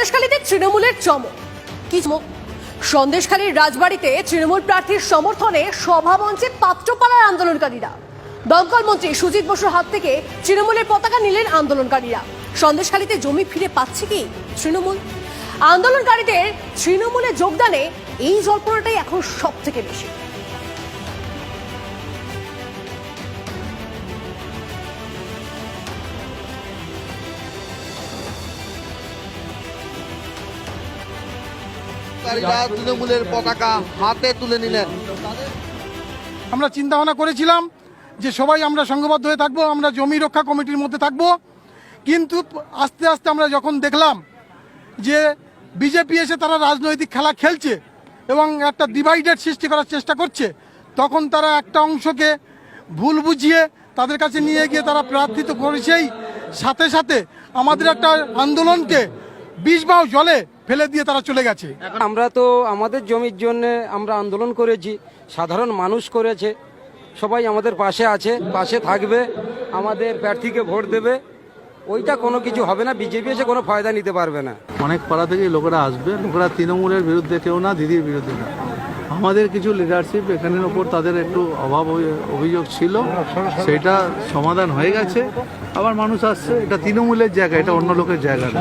সন্দেশখালীতে তৃণমূলের চমক কি চমক? সন্দেশখালীর রাজবাড়িতে তৃণমূল প্রার্থীর সমর্থনে সভামঞ্চে পাত্রপাড়ার আন্দোলনকারীরা। দমকল মন্ত্রী সুজিত বসুর হাত থেকে তৃণমূলের পতাকা নিলেন আন্দোলনকারীরা। সন্দেশখালীতে জমি ফিরে পাচ্ছে কি তৃণমূল? আন্দোলনকারীদের তৃণমূলে যোগদানে এই জল্পনাটাই এখন সব থেকে বেশি। তৃণমূলের পতাকা হাতে তুলে নিলেন। আমরা চিন্তা ভাবনা করেছিলাম যে সবাই আমরা সংঘবদ্ধ হয়ে থাকবো, আমরা জমি রক্ষা কমিটির মধ্যে থাকবো, কিন্তু আস্তে আস্তে আমরা যখন দেখলাম যে বিজেপি এসে তারা রাজনৈতিক খেলা খেলছে এবং একটা ডিভাইডেড সৃষ্টি করার চেষ্টা করছে, তখন তারা একটা অংশকে ভুল বুঝিয়ে তাদের কাছে নিয়ে গিয়ে তারা প্রার্থিত করেছেই, সাথে সাথে আমাদের একটা আন্দোলনকে বিষবাও জলে ফেলে দিয়ে তারা চলে গেছে। আমরা তো আমাদের জমির জন্য আমরা আন্দোলন করেছি, সাধারণ মানুষ করেছে, সবাই আমাদের পাশে আছে, পাশে থাকবে, আমাদের প্রার্থীকে ভোট দেবে। ওইটা কোনো কিছু হবে না, বিজেপি এসে কোনো ফায়দা নিতে পারবে না। অনেক পাড়া থেকেই লোকেরা আসবে, লোকেরা তৃণমূলের বিরুদ্ধে কেউ না, দিদির বিরুদ্ধে না। আমাদের কিছু লিডারশিপ এখানের ওপর তাদের একটু অভাব অভিযোগ ছিল, সেটা সমাধান হয়ে গেছে। আবার মানুষ আসছে, এটা তৃণমূলের জায়গা, এটা অন্য লোকের জায়গা না।